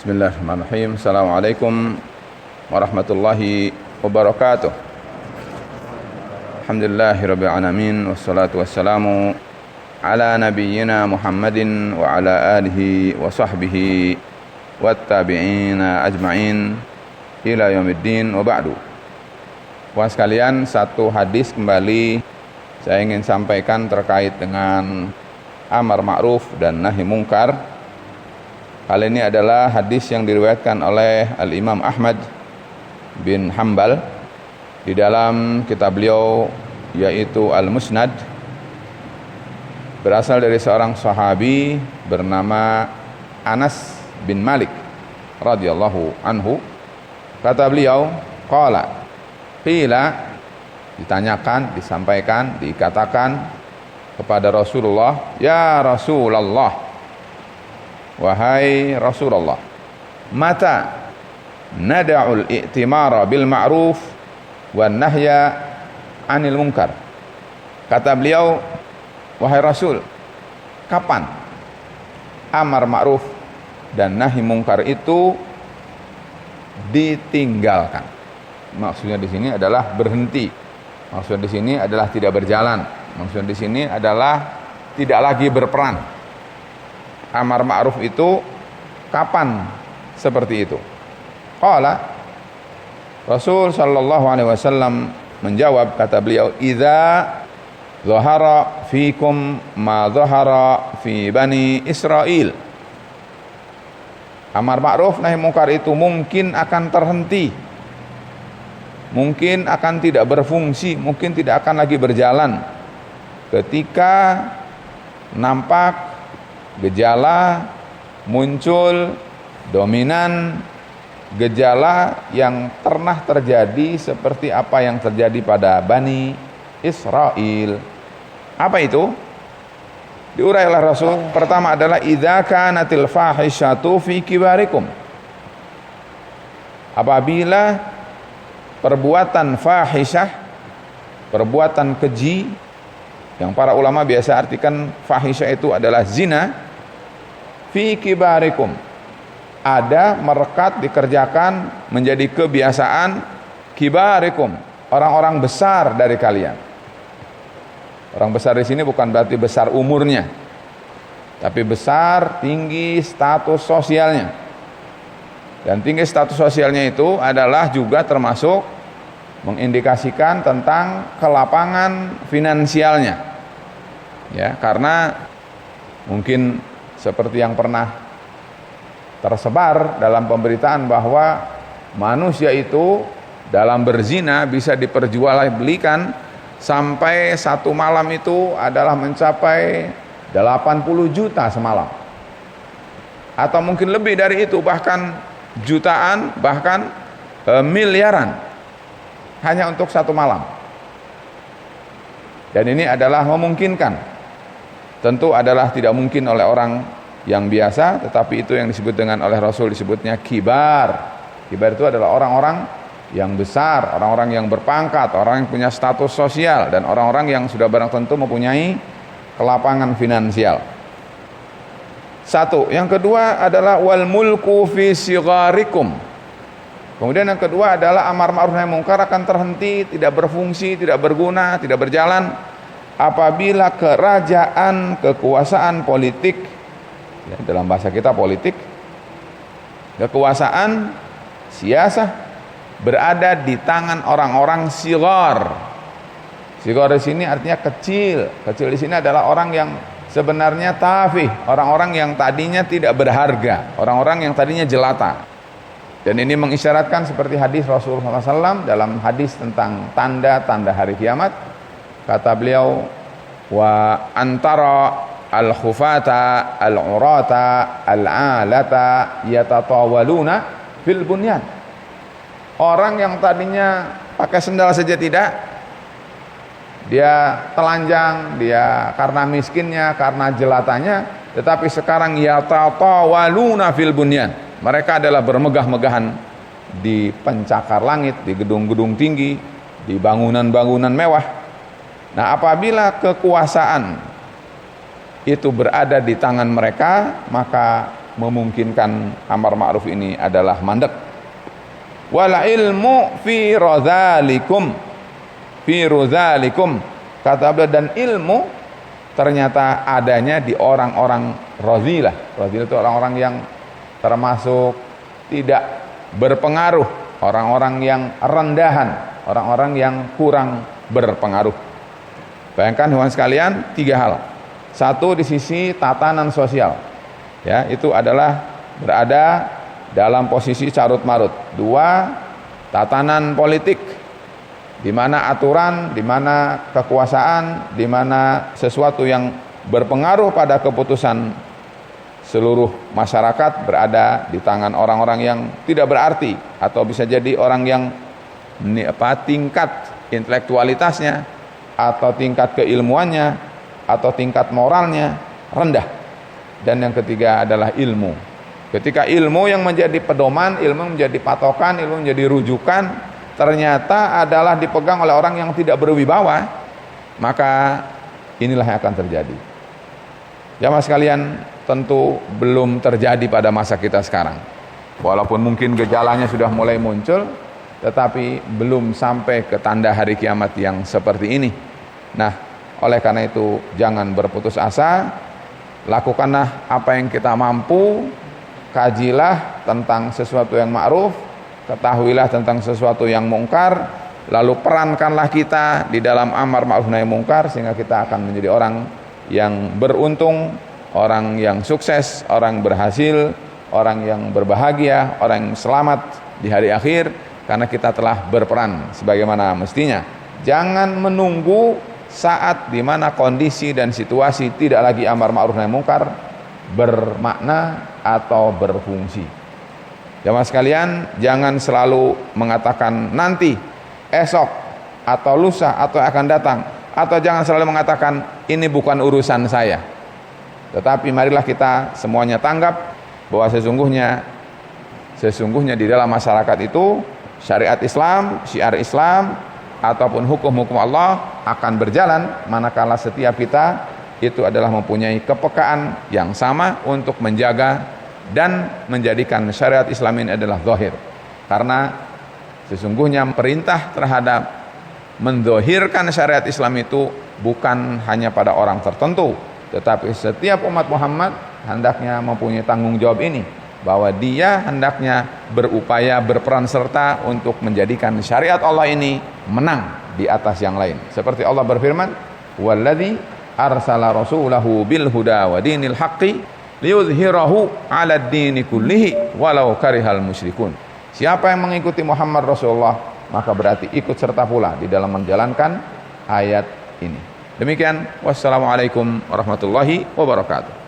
Bismillahirrahmanirrahim. Assalamualaikum warahmatullahi wabarakatuh. Alhamdulillahirabbil alamin wassalatu wassalamu ala nabiyyina Muhammadin wa ala alihi wa sahbihi wattabi'ina ajma'in ila yaumiddin wa ba'du. Puan sekalian, satu hadis kembali saya ingin sampaikan terkait dengan amar ma'ruf dan nahi mungkar. Kali ini adalah hadis yang diriwayatkan oleh Al-Imam Ahmad bin Hanbal di dalam kitab beliau yaitu Al-Musnad, berasal dari seorang sahabi bernama Anas bin Malik radhiyallahu anhu. Kata beliau, qala, qila, ditanyakan, disampaikan, dikatakan kepada Rasulullah, ya Rasulullah, wahai Rasulullah, mata nada'ul i'timara bil ma'ruf wan nahya 'anil munkar. Kata beliau, wahai Rasul, kapan amar ma'ruf dan nahi mungkar itu ditinggalkan? Maksudnya di sini adalah berhenti. Maksudnya di sini adalah tidak berjalan. Maksudnya di sini adalah tidak lagi berperan. Amar ma'ruf itu kapan seperti itu? Qala, Rasul sallallahu alaihi wasallam menjawab, kata beliau, idza zahara fikum ma zahara fi bani Israil. Amar ma'ruf nahi mungkar itu mungkin akan terhenti, mungkin akan tidak berfungsi, mungkin tidak akan lagi berjalan ketika nampak gejala muncul dominan gejala yang pernah terjadi seperti apa yang terjadi pada Bani Israel. Apa itu? Diurai oleh Rasul. Pertama adalah idza kanatil fahishatu fi kibarikum. Apabila perbuatan fahisyah, perbuatan keji, yang para ulama biasa artikan fahisyah itu adalah zina, fi kibarikum, ada merekat dikerjakan menjadi kebiasaan kibarikum, orang-orang besar dari kalian. Orang besar di sini bukan berarti besar umurnya, tapi besar tinggi status sosialnya. Dan tinggi status sosialnya itu adalah juga termasuk mengindikasikan tentang kelapangan finansialnya, ya, karena mungkin seperti yang pernah tersebar dalam pemberitaan bahwa manusia itu dalam berzina bisa diperjualbelikan sampai satu malam itu adalah mencapai 80 juta semalam, atau mungkin lebih dari itu, bahkan jutaan, bahkan miliaran hanya untuk satu malam. Dan ini adalah memungkinkan, tentu adalah tidak mungkin oleh orang yang biasa, tetapi itu yang disebut dengan oleh Rasul disebutnya kibar. Kibar itu adalah orang-orang yang besar, orang-orang yang berpangkat, orang yang punya status sosial, dan orang-orang yang sudah barang tentu mempunyai kelapangan finansial. Satu. Yang kedua adalah wal mulku fi sigharikum. Kemudian yang kedua adalah amar ma'ruf nahi mungkar akan terhenti, tidak berfungsi, tidak berguna, tidak berjalan apabila kerajaan, kekuasaan politik, ya, dalam bahasa kita politik, kekuasaan siasah berada di tangan orang-orang sighar. Sighar di sini artinya kecil. Kecil di sini adalah orang yang sebenarnya tafih, orang-orang yang tadinya tidak berharga, orang-orang yang tadinya jelata. Dan ini mengisyaratkan seperti hadis Rasulullah SAW dalam hadis tentang tanda-tanda hari kiamat. Kata beliau, wa antara al-khufata al-urata al-alata yatatawaluna fil bunyan. Orang yang tadinya pakai sendal saja tidak, dia telanjang, dia karena miskinnya, karena jelatanya, tetapi sekarang yatatawaluna fil bunyan. Mereka adalah bermegah-megahan di pencakar langit, di gedung-gedung tinggi, di bangunan-bangunan mewah. Nah, apabila kekuasaan itu berada di tangan mereka, maka memungkinkan amar ma'ruf ini adalah mandek. Wal ilmu fi radzalikum, kata beliau, dan ilmu ternyata adanya di orang-orang radhilah. Radhilah itu orang-orang yang termasuk tidak berpengaruh, orang-orang yang rendahan, orang-orang yang kurang berpengaruh. Bayangkan hubungan sekalian, 3 hal. 1, di sisi tatanan sosial, ya, itu adalah berada dalam posisi carut marut. 2, tatanan politik, di mana aturan, di mana kekuasaan, di mana sesuatu yang berpengaruh pada keputusan seluruh masyarakat berada di tangan orang-orang yang tidak berarti, atau bisa jadi orang yang tingkat intelektualitasnya atau tingkat keilmuannya atau tingkat moralnya rendah. Dan yang ketiga adalah ilmu. Ketika ilmu yang menjadi pedoman, ilmu menjadi patokan, ilmu menjadi rujukan ternyata adalah dipegang oleh orang yang tidak berwibawa, maka inilah yang akan terjadi. Jamaah sekalian, tentu belum terjadi pada masa kita sekarang. Walaupun mungkin gejalanya sudah mulai muncul, tetapi belum sampai ke tanda hari kiamat yang seperti ini. Nah, oleh karena itu jangan berputus asa, lakukanlah apa yang kita mampu, kajilah tentang sesuatu yang ma'ruf, ketahuilah tentang sesuatu yang mungkar, lalu perankanlah kita di dalam amar ma'ruf nahi mungkar, sehingga kita akan menjadi orang yang beruntung, orang yang sukses, orang berhasil, orang yang berbahagia, orang yang selamat di hari akhir, karena kita telah berperan sebagaimana mestinya. Jangan menunggu saat di mana kondisi dan situasi tidak lagi amar ma'ruf nahi mungkar bermakna atau berfungsi. Jamaah sekalian, jangan selalu mengatakan nanti, esok, atau lusa, atau akan datang, atau jangan selalu mengatakan ini bukan urusan saya. Tetapi marilah kita semuanya tanggap bahwa sesungguhnya di dalam masyarakat itu syariat Islam, syiar Islam, ataupun hukum-hukum Allah akan berjalan manakala setiap kita itu adalah mempunyai kepekaan yang sama untuk menjaga dan menjadikan syariat Islam ini adalah zahir. Karena sesungguhnya perintah terhadap menzahirkan syariat Islam itu bukan hanya pada orang tertentu, tetapi setiap umat Muhammad hendaknya mempunyai tanggung jawab ini, bahwa dia hendaknya berupaya berperan serta untuk menjadikan syariat Allah ini menang di atas yang lain. Seperti Allah berfirman, "Walladzi arsala rasulahu bil huda wa dinil haqqi liyudhhirahu 'alad dini kullihi walau karihal musyrikun." Siapa yang mengikuti Muhammad Rasulullah, maka berarti ikut serta pula di dalam menjalankan ayat ini. Demikian, wassalamualaikum warahmatullahi wabarakatuh.